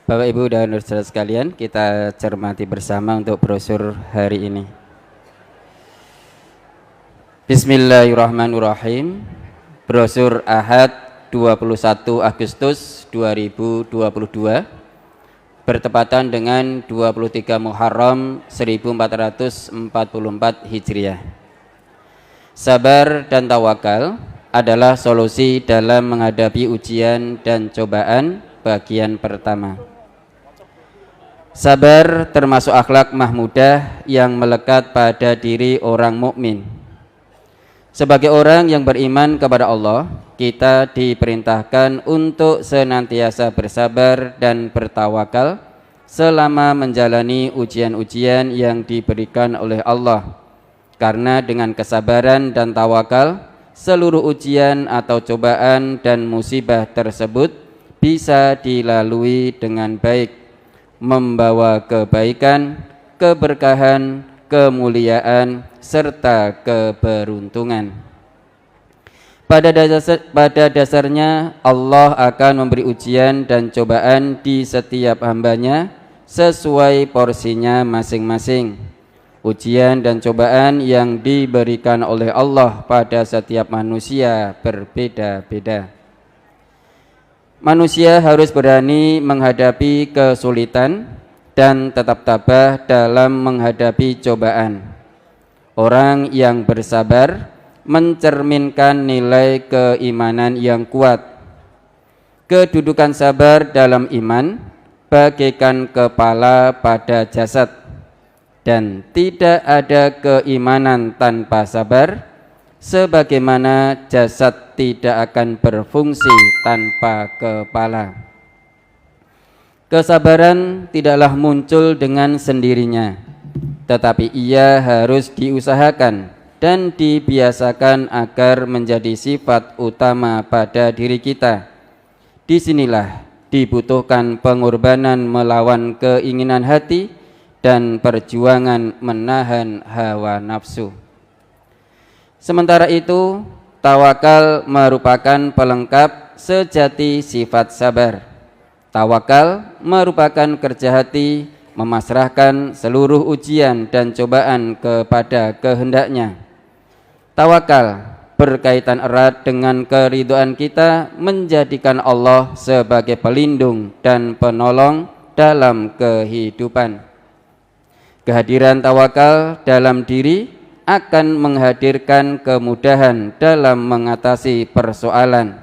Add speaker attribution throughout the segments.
Speaker 1: Bapak Ibu dan saudara sekalian, kita cermati bersama untuk brosur hari ini. Bismillahirrahmanirrahim. Brosur Ahad 21 Agustus 2022 bertepatan dengan 23 Muharram 1444 Hijriah. Sabar dan tawakal adalah solusi dalam menghadapi ujian dan cobaan bagian pertama. Sabar termasuk akhlak mahmudah yang melekat pada diri orang mukmin. Sebagai orang yang beriman kepada Allah, kita diperintahkan untuk senantiasa bersabar dan bertawakal selama menjalani ujian-ujian yang diberikan oleh Allah. Karena dengan kesabaran dan tawakal, seluruh ujian atau cobaan dan musibah tersebut bisa dilalui dengan baik, membawa kebaikan, keberkahan, kemuliaan, serta keberuntungan. Pada dasarnya Allah akan memberi ujian dan cobaan di setiap hambanya sesuai porsinya masing-masing. Ujian dan cobaan yang diberikan oleh Allah pada setiap manusia berbeda-beda. Manusia harus berani menghadapi kesulitan dan tetap tabah dalam menghadapi cobaan. Orang yang bersabar mencerminkan nilai keimanan yang kuat. Kedudukan sabar dalam iman bagaikan kepala pada jasad, dan tidak ada keimanan tanpa sabar, sebagaimana jasad tidak akan berfungsi tanpa kepala. Kesabaran tidaklah muncul dengan sendirinya, tetapi ia harus diusahakan dan dibiasakan agar menjadi sifat utama pada diri kita. Disinilah dibutuhkan pengorbanan melawan keinginan hati dan perjuangan menahan hawa nafsu. Sementara itu, tawakal merupakan pelengkap sejati sifat sabar. Tawakal merupakan kerja hati memasrahkan seluruh ujian dan cobaan kepada kehendaknya. Tawakal berkaitan erat dengan keridhaan kita menjadikan Allah sebagai pelindung dan penolong dalam kehidupan. Kehadiran tawakal dalam diri akan menghadirkan kemudahan dalam mengatasi persoalan,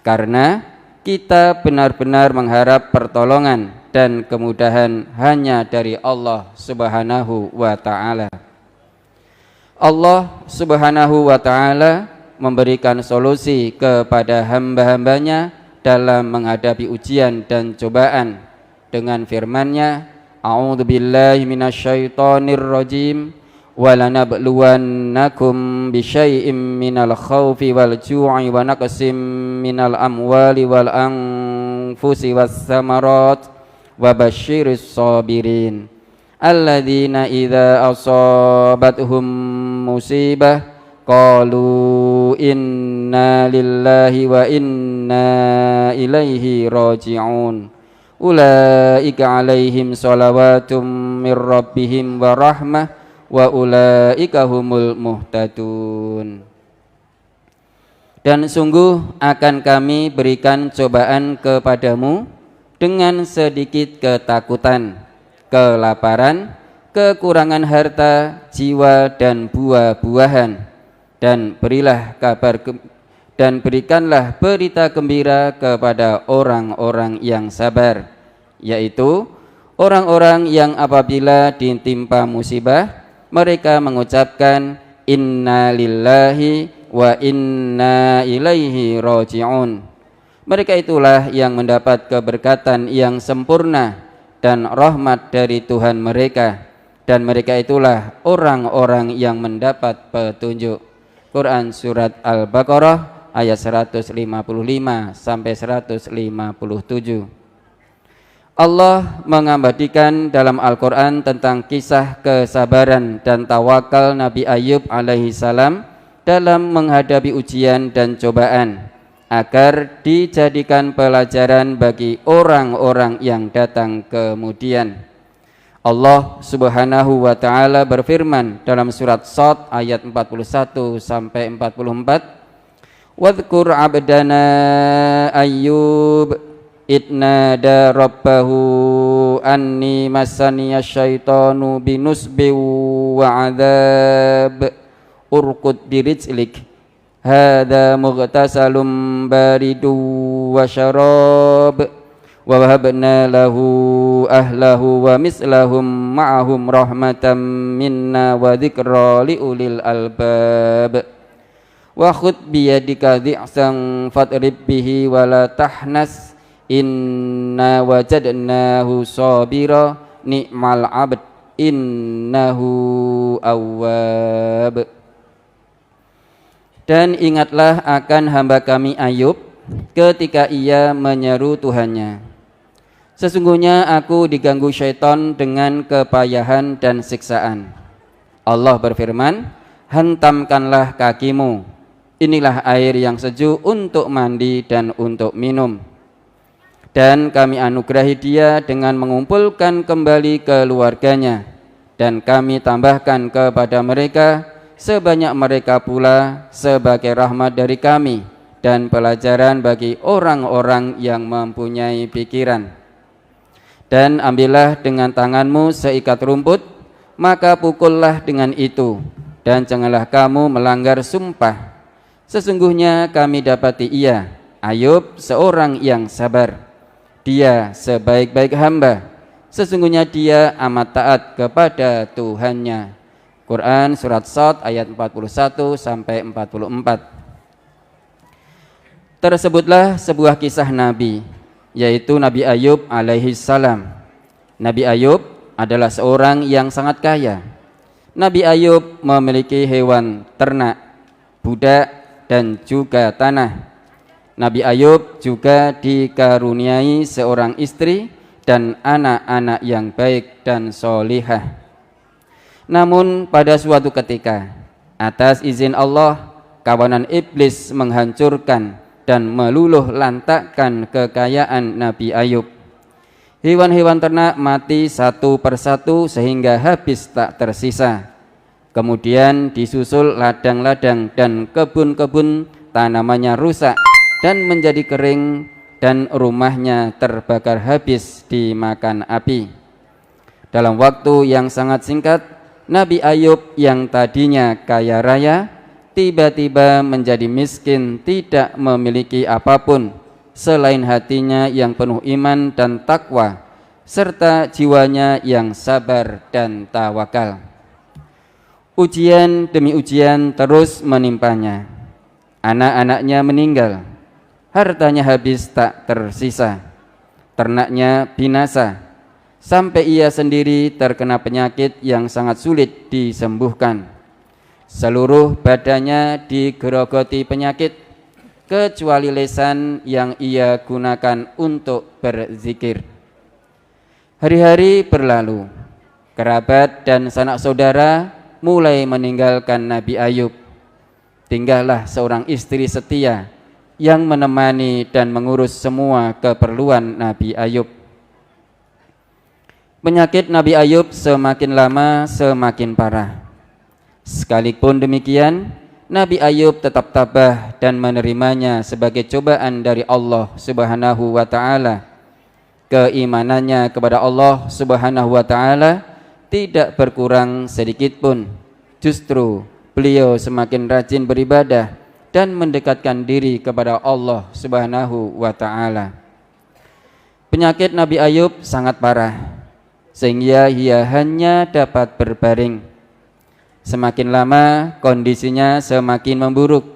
Speaker 1: karena kita benar-benar mengharap pertolongan dan kemudahan hanya dari Allah Subhanahu wa Ta'ala. Allah Subhanahu wa Ta'ala memberikan solusi kepada hamba-hambanya dalam menghadapi ujian dan cobaan dengan firman-Nya, A'udzu billahi minasyaitonir rajim. وَلَنَبْلُوَنَّكُمْ بِشَيْءٍ مِّنَ الْخَوْفِ وَالْجُوعِ وَنَقْصٍ مِّنَ الْأَمْوَالِ وَالْأَنفُسِ وَالثَّمَرَاتِ وَبَشِّرِ الصَّابِرِينَ الَّذِينَ إِذَا أَصَابَتْهُم مُّصِيبَةٌ قَالُوا إِنَّا لِلَّهِ وَإِنَّا إِلَيْهِ رَاجِعُونَ أُولَئِكَ عَلَيْهِمْ صَلَوَاتٌ مِّن رَّبِّهِمْ وَرَحْمَةٌ wa ulaika humul muhtadun. Dan sungguh akan kami berikan cobaan kepadamu dengan sedikit ketakutan, kelaparan, kekurangan harta, jiwa dan buah-buahan, dan berikanlah berita gembira kepada orang-orang yang sabar, yaitu orang-orang yang apabila ditimpa musibah mereka mengucapkan inna lillahi wa inna ilaihi raji'un. Mereka itulah yang mendapat keberkatan yang sempurna dan rahmat dari Tuhan mereka, dan mereka itulah orang-orang yang mendapat petunjuk. Quran Surat Al-Baqarah ayat 155 sampai 157. Allah mengabadikan dalam Al-Quran tentang kisah kesabaran dan tawakal Nabi Ayub alaihi salam dalam menghadapi ujian dan cobaan. agar dijadikan pelajaran bagi orang-orang yang datang kemudian. Allah Subhanahu wa taala berfirman dalam surat Shad ayat 41 sampai 44, "Wadhkur 'abdana Ayyub idnada rabbahu anni massaniya syaitanu binusbi wa 'adzab urqud birijlik hadza mughtasalun baridu wa syarab wa wahabna lahu ahlahu wa mislahum ma'ahum rahmatan minna wa dzikra liulil albab wa khudh biyadika dhi'san fadrib bihi wa la tahnas inna wajadnahu sabira ni'mal abd innahu awwab." Dan ingatlah akan hamba kami Ayub ketika ia menyeru Tuhannya, "Sesungguhnya aku diganggu syaitan dengan kepayahan dan siksaan." Allah berfirman, "Hantamkanlah kakimu, inilah air yang sejuk untuk mandi dan untuk minum." Dan kami anugerahi dia dengan mengumpulkan kembali keluarganya, dan kami tambahkan kepada mereka sebanyak mereka pula sebagai rahmat dari kami dan pelajaran bagi orang-orang yang mempunyai pikiran. Dan ambillah dengan tanganmu seikat rumput, maka pukullah dengan itu, dan janganlah kamu melanggar sumpah. Sesungguhnya kami dapati ia, Ayub, seorang yang sabar. Dia sebaik-baik hamba, sesungguhnya dia amat taat kepada Tuhannya. Quran surat Shad ayat 41 sampai 44. Tersebutlah sebuah kisah Nabi, yaitu Nabi Ayub alaihi salam. Nabi Ayub adalah seorang yang sangat kaya. Nabi Ayub memiliki hewan ternak, budak, dan juga tanah. Nabi Ayub juga dikaruniai seorang istri dan anak-anak yang baik dan solihah. Namun pada suatu ketika, atas izin Allah, kawanan iblis menghancurkan dan meluluh lantakkan kekayaan Nabi Ayub. Hewan-hewan ternak mati satu persatu sehingga habis tak tersisa. Kemudian disusul ladang-ladang dan kebun-kebun tanamannya rusak dan menjadi kering, dan rumahnya terbakar habis dimakan api. Dalam waktu yang sangat singkat, Nabi Ayub yang tadinya kaya raya tiba-tiba menjadi miskin, tidak memiliki apapun selain hatinya yang penuh iman dan takwa serta jiwanya yang sabar dan tawakal. Ujian demi ujian terus menimpanya. Anak-anaknya meninggal, hartanya habis tak tersisa, ternaknya binasa, sampai ia sendiri terkena penyakit yang sangat sulit disembuhkan. Seluruh badannya digerogoti penyakit, kecuali lisan yang ia gunakan untuk berzikir. Hari-hari berlalu, kerabat dan sanak saudara mulai meninggalkan Nabi Ayub. Tinggallah seorang istri setia yang menemani dan mengurus semua keperluan Nabi Ayub. Penyakit Nabi Ayub semakin lama semakin parah. Sekalipun demikian, Nabi Ayub tetap tabah dan menerimanya sebagai cobaan dari Allah Subhanahu wa taala. Keimanannya kepada Allah Subhanahu wa taala tidak berkurang sedikit pun. Justru beliau semakin rajin beribadah dan mendekatkan diri kepada Allah Subhanahu wa taala. Penyakit Nabi Ayub sangat parah, sehingga ia hanya dapat berbaring. Semakin lama kondisinya semakin memburuk.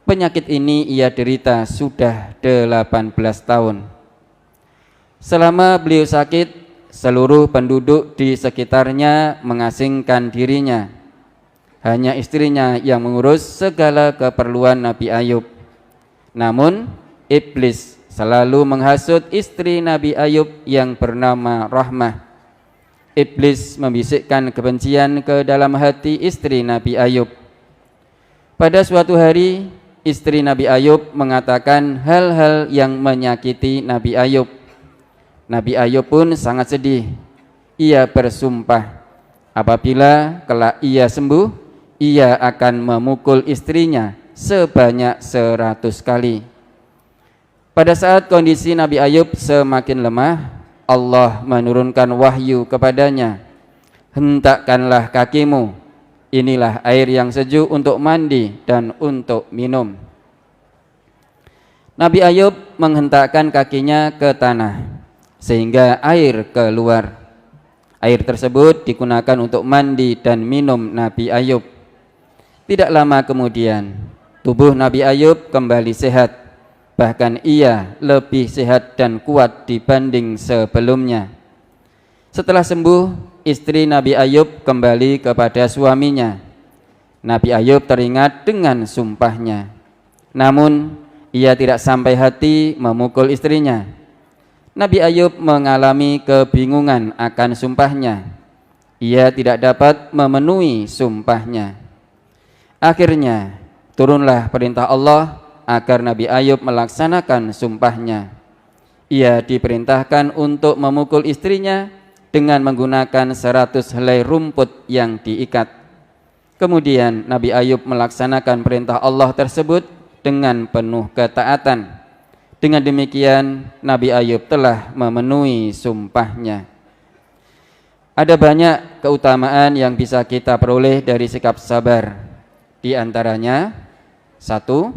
Speaker 1: Penyakit ini ia derita sudah 18 tahun. Selama beliau sakit, seluruh penduduk di sekitarnya mengasingkan dirinya. Hanya istrinya yang mengurus segala keperluan Nabi Ayub. Namun iblis selalu menghasut istri Nabi Ayub yang bernama Rahmah. Iblis membisikkan kebencian ke dalam hati istri Nabi Ayub. Pada suatu hari, istri Nabi Ayub mengatakan hal-hal yang menyakiti Nabi Ayub. Nabi Ayub pun sangat sedih. Ia bersumpah apabila kelak ia sembuh, ia akan memukul istrinya sebanyak 100 kali. Pada saat kondisi Nabi Ayub semakin lemah, Allah menurunkan wahyu kepadanya. Hentakkanlah kakimu, inilah air yang sejuk untuk mandi dan untuk minum. Nabi Ayub menghentakkan kakinya ke tanah sehingga air keluar. Air tersebut digunakan untuk mandi dan minum Nabi Ayub. Tidak lama kemudian, tubuh Nabi Ayub kembali sehat. Bahkan ia lebih sehat dan kuat dibanding sebelumnya. Setelah sembuh, istri Nabi Ayub kembali kepada suaminya. Nabi Ayub teringat dengan sumpahnya. Namun, ia tidak sampai hati memukul istrinya. Nabi Ayub mengalami kebingungan akan sumpahnya. Ia tidak dapat memenuhi sumpahnya. Akhirnya, turunlah perintah Allah agar Nabi Ayub melaksanakan sumpahnya. Ia diperintahkan untuk memukul istrinya dengan menggunakan 100 helai rumput yang diikat. Kemudian Nabi Ayub melaksanakan perintah Allah tersebut dengan penuh ketaatan. Dengan demikian Nabi Ayub telah memenuhi sumpahnya. Ada banyak keutamaan yang bisa kita peroleh dari sikap sabar. Di antaranya, 1.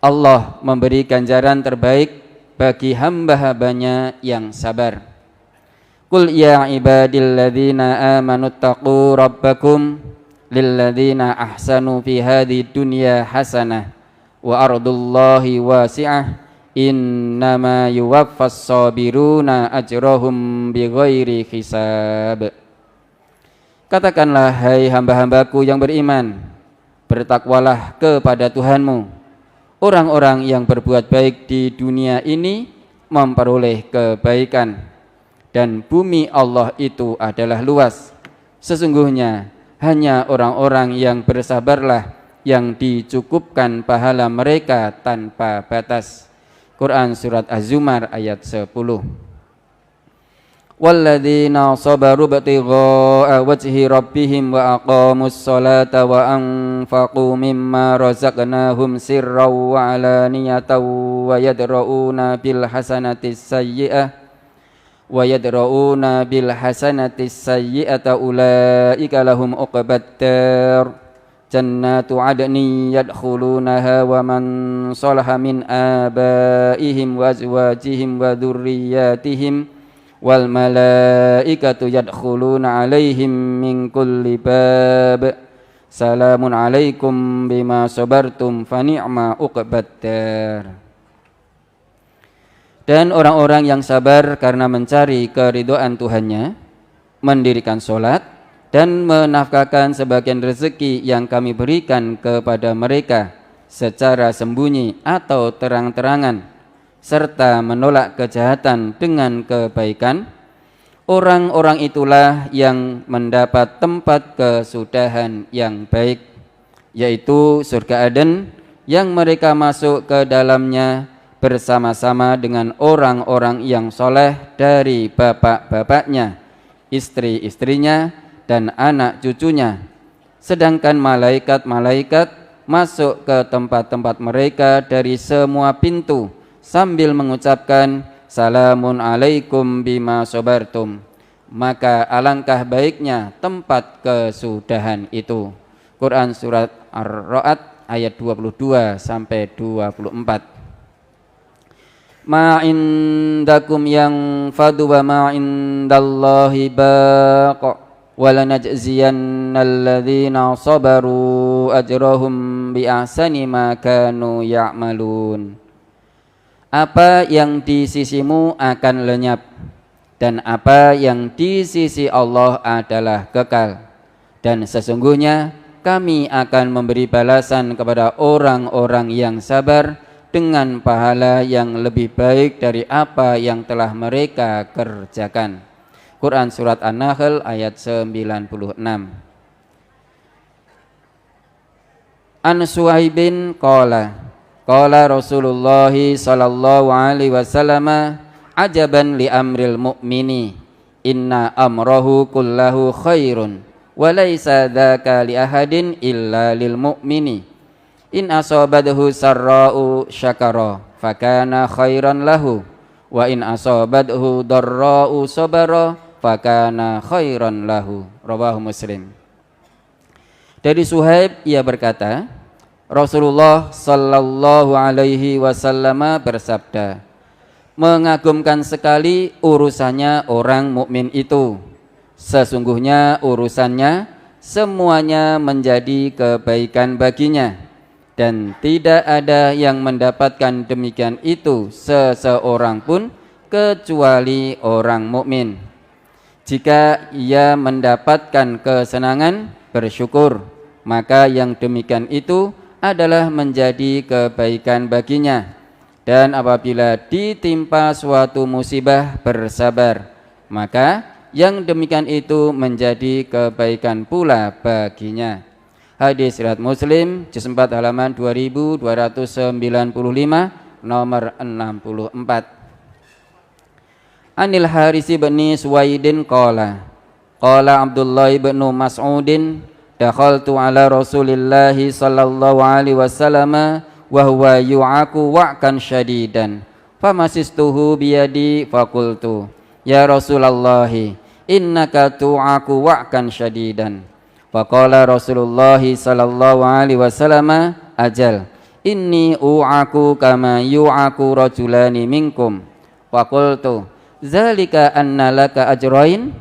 Speaker 1: Allah memberi ganjaran terbaik bagi hamba-hambanya yang sabar. Qul ya ibadilladzina amanu taqu rabbakum lilladzina ahsanu fi hadhihi dunya hasanah wa ardullahi wasi'ah innama yuwaffas sabiruna ajrahum bighairi hisab. Katakanlah, hai hamba-hambaku yang beriman, bertakwalah kepada Tuhanmu. Orang-orang yang berbuat baik di dunia ini memperoleh kebaikan, dan bumi Allah itu adalah luas. Sesungguhnya hanya orang-orang yang bersabarlah yang dicukupkan pahala mereka tanpa batas. Quran Surat Az-Zumar ayat 10. Walladzina sabaru ibtigha'a wajhi rabbihim wa aqamus salata wa anfaqu mimma razaqnahum sirran wa alaniyatan wa yadra'una bil hasanati sayyi'ata ulaika lahum uqbat dar jannatu adnin yadkhulunaha wa man salaha min abaihim wa azwajihim wa dhurriyyatihim wal malaikatu yadkhuluna alaihim min kulli bab salamun alaikum bima sabartum fa ni'ma uqbaddar. Dan orang-orang yang sabar karena mencari keridhaan Tuhannya, mendirikan sholat dan menafkahkan sebagian rezeki yang kami berikan kepada mereka secara sembunyi atau terang-terangan, serta menolak kejahatan dengan kebaikan, orang-orang itulah yang mendapat tempat kesudahan yang baik, yaitu surga Aden yang mereka masuk ke dalamnya bersama-sama dengan orang-orang yang soleh dari bapak-bapaknya, istri-istrinya, dan anak cucunya. Sedangkan malaikat-malaikat masuk ke tempat-tempat mereka dari semua pintu sambil mengucapkan salamun alaikum bima sabartum. Maka alangkah baiknya tempat kesudahan itu. Quran Surat Ar-Ra'd ayat 22 sampai 24. Ma indakum yang fadu wa ma indallahi baqa walanajziyannal ladzina sabaru ajrahum bi ahsani ma kanu ya'malun. Apa yang di sisimu akan lenyap, dan apa yang di sisi Allah adalah kekal. Dan sesungguhnya kami akan memberi balasan kepada orang-orang yang sabar dengan pahala yang lebih baik dari apa yang telah mereka kerjakan. Quran Surat An-Nahl ayat 96. An Suhaibin qala qala Rasulullah sallallahu alaihi wasallam ajaban li amril mu'mini inna amrahu kullahu khairun wa laisa dzaka li ahadin illa lil mu'mini in asabathu sarra'u syakara fakana khairan lahu wa in asabathu darra'u sabara fakana khairan lahu. Rawahu Muslim. Dari Suhaib ia berkata, Rasulullah sallallahu alaihi wasallam bersabda, mengagumkan sekali urusannya orang mukmin itu. Sesungguhnya urusannya semuanya menjadi kebaikan baginya dan tidak ada yang mendapatkan demikian itu seseorang pun kecuali orang mukmin. Jika ia mendapatkan kesenangan, bersyukur, maka yang demikian itu adalah menjadi kebaikan baginya. Dan apabila ditimpa suatu musibah, bersabar, maka yang demikian itu menjadi kebaikan pula baginya. Hadis riwayat Muslim juz 4 halaman 2295 nomor 64. Anil Haris bin Suwaidin qala Abdullah bin Mas'udin dakhaltu ala Rasulillahi sallallahu alaihi wasallam wa huwa yu'aku wa'kan syadidan famasistuhu biyadi faqultu ya Rasulullah innaka tu'aku wa'kan syadidan faqala Rasulullah sallallahu alaihi wasallam ajal inni u'aku kama yu'aku rajulani minkum faqultu zalika anna laka ajrain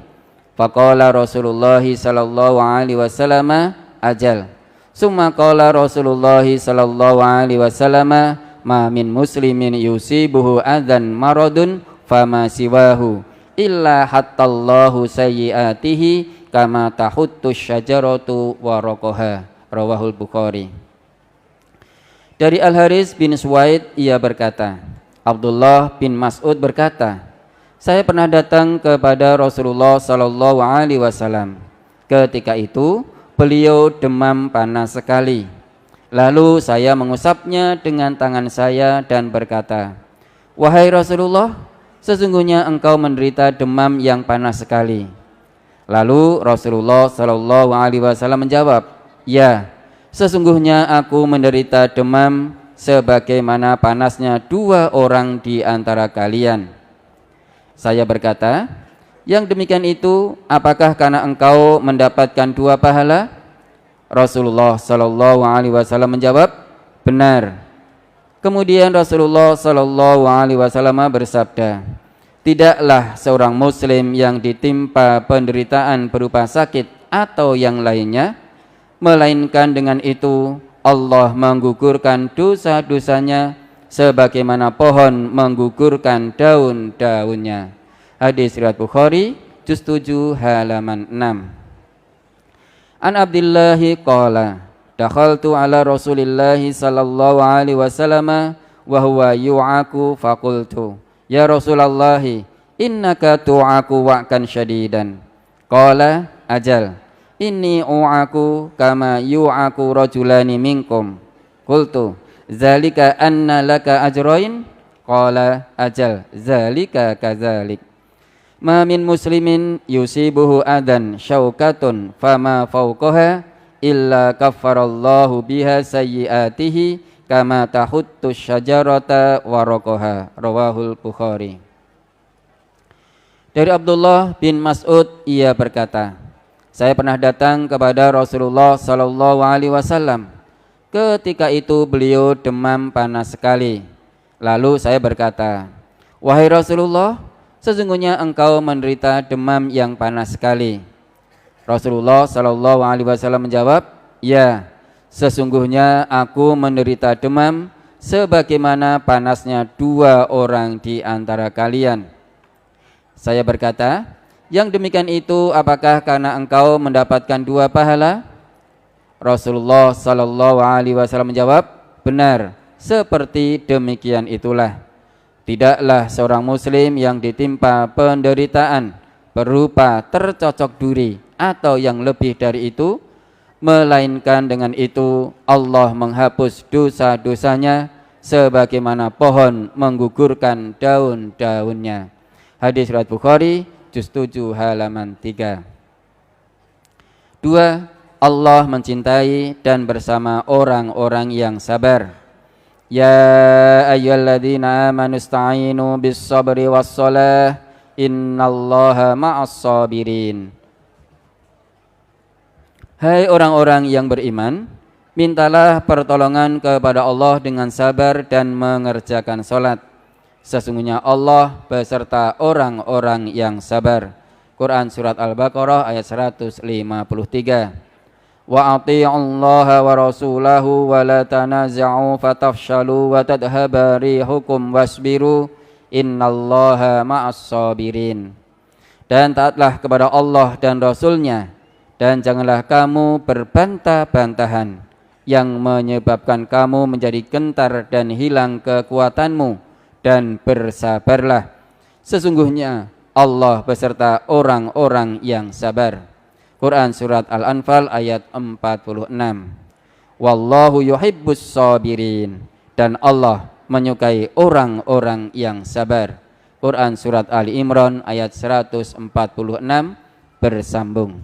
Speaker 1: faqala Rasulullah sallallahu alaihi wasallam ajal summa qala Rasulullah sallallahu alaihi wasallam ma min muslimin yusibuhu adzan maradun fama siwahu illa hattallahu sayyiatihi kama tahuttu syajaratu waraqaha. Rawahul Bukhari. Dari Al Haris bin Suwaid ia berkata, Abdullah bin Mas'ud berkata, saya pernah datang kepada Rasulullah sallallahu alaihi wasallam. Ketika itu beliau demam panas sekali. Lalu saya mengusapnya dengan tangan saya dan berkata, wahai Rasulullah, sesungguhnya engkau menderita demam yang panas sekali. Lalu Rasulullah sallallahu alaihi wasallam menjawab, ya, sesungguhnya aku menderita demam sebagaimana panasnya dua orang di antara kalian. Saya berkata, yang demikian itu apakah karena engkau mendapatkan dua pahala? Rasulullah sallallahu alaihi wasallam menjawab, benar. Kemudian Rasulullah sallallahu alaihi wasallam bersabda, tidaklah seorang muslim yang ditimpa penderitaan berupa sakit atau yang lainnya, melainkan dengan itu Allah menggugurkan dosa-dosanya sebagaimana pohon menggugurkan daun-daunnya. Hadis riwayat Bukhari juz 7 halaman 6. An Abdullah qala dakhaltu ala Rasulillah sallallahu alaihi wasallam wa huwa yu'aku faqultu ya Rasulullah innaka tu'aku wa'kan syadidan qala ajal inni u'aku kama yu'aku rajulani minkum qultu zalika anna laka ajrain qala ajal zalika kadzalik ma min muslimin yusibuhu adan syaukatun fama fawqaha illa kaffarallahu biha sayyiatihi kama tahuttu syajarata waraqaha. Rawahul Bukhari. Dari Abdullah bin Mas'ud ia berkata, saya pernah datang kepada Rasulullah sallallahu alaihi wasallam. Ketika itu beliau demam panas sekali. Lalu saya berkata, wahai Rasulullah, sesungguhnya engkau menderita demam yang panas sekali. Rasulullah sallallahu alaihi wasallam menjawab, ya, sesungguhnya aku menderita demam sebagaimana panasnya dua orang di antara kalian. Saya berkata, yang demikian itu apakah karena engkau mendapatkan dua pahala? Rasulullah sallallahu alaihi wasallam menjawab, benar, seperti demikian itulah. Tidaklah seorang muslim yang ditimpa penderitaan berupa tercocok duri atau yang lebih dari itu, melainkan dengan itu Allah menghapus dosa-dosanya sebagaimana pohon menggugurkan daun-daunnya. Hadis riwayat Bukhari juz 7 halaman 3. 2. Allah mencintai dan bersama orang-orang yang sabar. Ya ayyuhalladzina amanu ista'inu bis sabri was shalah innallaha ma'as sabirin. Hai orang-orang yang beriman, mintalah pertolongan kepada Allah dengan sabar dan mengerjakan salat. Sesungguhnya Allah beserta orang-orang yang sabar. Quran surat Al-Baqarah ayat 153. Wa ati'ullaha wa rasulahu wa la tanaza'u fatafshalu wa tadhhaba rihukum wasbiru innallaha ma'as sabirin. Dan taatlah kepada Allah dan Rasulnya, dan janganlah kamu berbantah-bantahan yang menyebabkan kamu menjadi gentar dan hilang kekuatanmu, dan bersabarlah. Sesungguhnya Allah beserta orang-orang yang sabar. Quran surat Al-Anfal ayat 46. Wallahu yuhibbus sabirin, dan Allah menyukai orang-orang yang sabar. Quran surat Ali Imran ayat 146 bersambung.